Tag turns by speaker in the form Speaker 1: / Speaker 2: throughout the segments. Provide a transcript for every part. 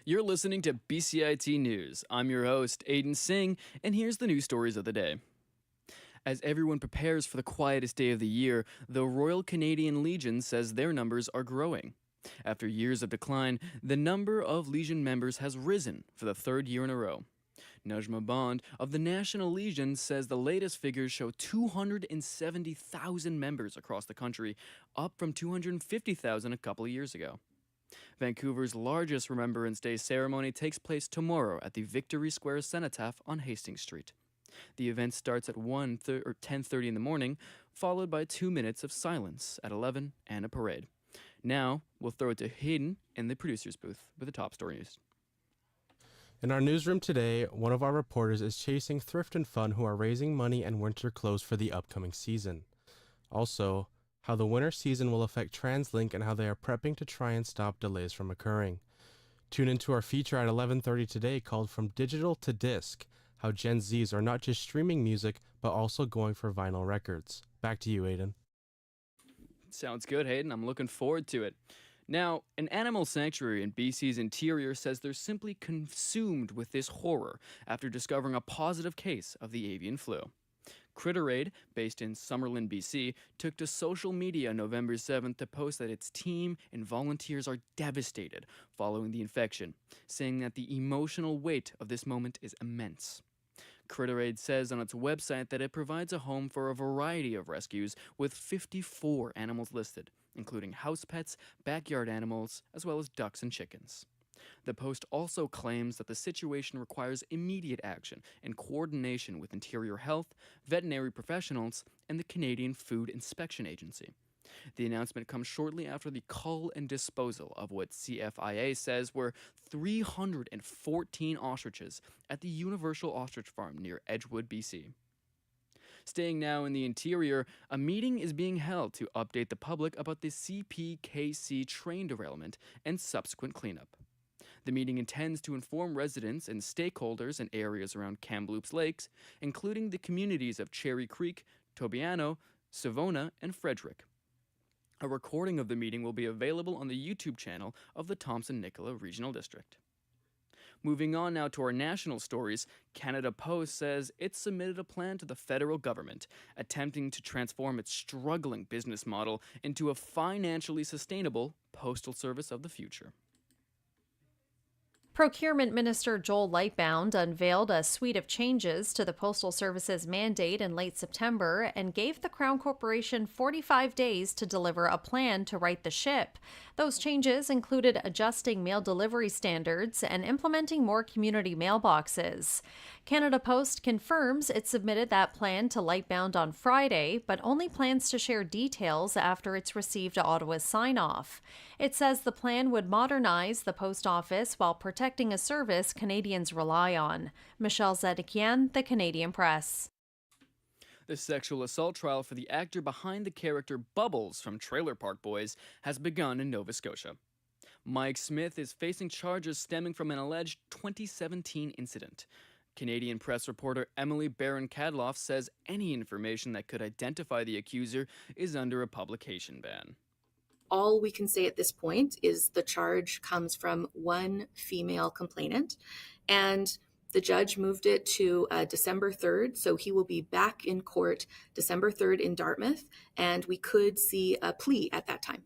Speaker 1: You're listening to BCIT News. I'm your host, Aiden Singh, and here's the news stories of the day. As everyone prepares for the quietest day of the year, the Royal Canadian Legion says their numbers are growing. After years of decline, the number of Legion members has risen for the third year in a row. Najma Bond of the National Legion says the latest figures show 270,000 members across the country, up from 250,000 a couple of years ago. Vancouver's largest Remembrance Day ceremony takes place tomorrow at the Victory Square Cenotaph on Hastings Street. The event starts at 10:30 in the morning, followed by 2 minutes of silence at 11 and a parade. Now, we'll throw it to Hayden in the producer's booth with the top story news.
Speaker 2: In our newsroom today, one of our reporters is chasing Thrift and Fun, who are raising money and winter clothes for the upcoming season. Also, how the winter season will affect TransLink and how they are prepping to try and stop delays from occurring. Tune into our feature at 11:30 today called From Digital to Disc, how Gen Zs are not just streaming music, but also going for vinyl records. Back to you, Aiden.
Speaker 1: Sounds good, Hayden. I'm looking forward to it. Now, an animal sanctuary in BC's interior says they're simply consumed with this horror after discovering a positive case of the avian flu. Critteraid, based in Summerlin, BC, took to social media on November 7th to post that its team and volunteers are devastated following the infection, saying that the emotional weight of this moment is immense. Critteraid says on its website that it provides a home for a variety of rescues with 54 animals listed, including house pets, backyard animals, as well as ducks and chickens. The post also claims that the situation requires immediate action and coordination with Interior Health, veterinary professionals, and the Canadian Food Inspection Agency. The announcement comes shortly after the cull and disposal of what CFIA says were 314 ostriches at the Universal Ostrich Farm near Edgewood, BC. Staying now in the interior, a meeting is being held to update the public about the CPKC train derailment and subsequent cleanup. The meeting intends to inform residents and stakeholders in areas around Kamloops Lakes, including the communities of Cherry Creek, Tobiano, Savona, and Frederick. A recording of the meeting will be available on the YouTube channel of the Thompson-Nicola Regional District. Moving on now to our national stories, Canada Post says it submitted a plan to the federal government, attempting to transform its struggling business model into a financially sustainable postal service of the future.
Speaker 3: Procurement Minister Joel Lightbound unveiled a suite of changes to the Postal Service's mandate in late September and gave the Crown Corporation 45 days to deliver a plan to right the ship. Those changes included adjusting mail delivery standards and implementing more community mailboxes. Canada Post confirms it submitted that plan to Lightbound on Friday, but only plans to share details after it's received Ottawa's sign-off. It says the plan would modernize the post office while protecting a service Canadians rely on. Michelle Zedekian, The Canadian Press.
Speaker 1: The sexual assault trial for the actor behind the character Bubbles from Trailer Park Boys has begun in Nova Scotia. Mike Smith is facing charges stemming from an alleged 2017 incident. Canadian Press reporter Emily Barron-Kadloff says any information that could identify the accuser is under a publication ban.
Speaker 4: All we can say at this point is the charge comes from one female complainant, and the judge moved it to December 3rd, so he will be back in court December 3rd in Dartmouth, and we could see a plea at that time.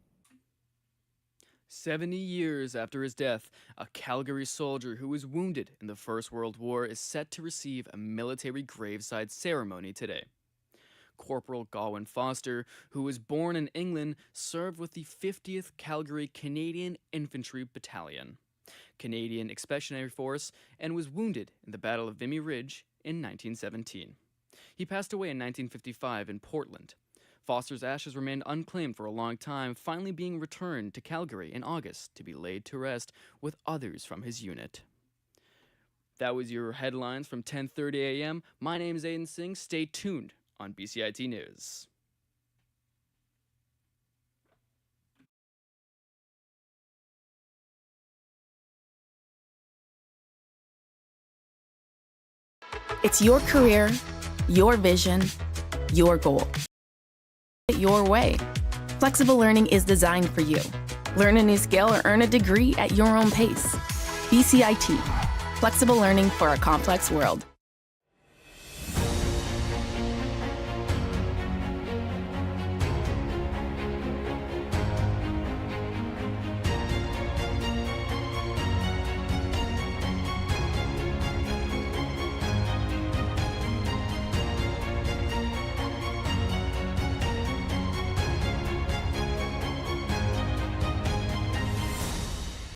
Speaker 1: 70 years after his death, a Calgary soldier who was wounded in the First World War is set to receive a military graveside ceremony today. Corporal Gawain Foster, who was born in England, served with the 50th Calgary Canadian Infantry Battalion, Canadian Expeditionary Force, and was wounded in the Battle of Vimy Ridge in 1917. He passed away in 1955 in Portland. Foster's ashes remained unclaimed for a long time, finally being returned to Calgary in August to be laid to rest with others from his unit. That was your headlines from 10:30 a.m. My name is Aiden Singh. Stay tuned on BCIT News.
Speaker 5: It's your career, your vision, your goal. Your way. Flexible learning is designed for you. Learn a new skill or earn a degree at your own pace. BCIT, flexible learning for a complex world.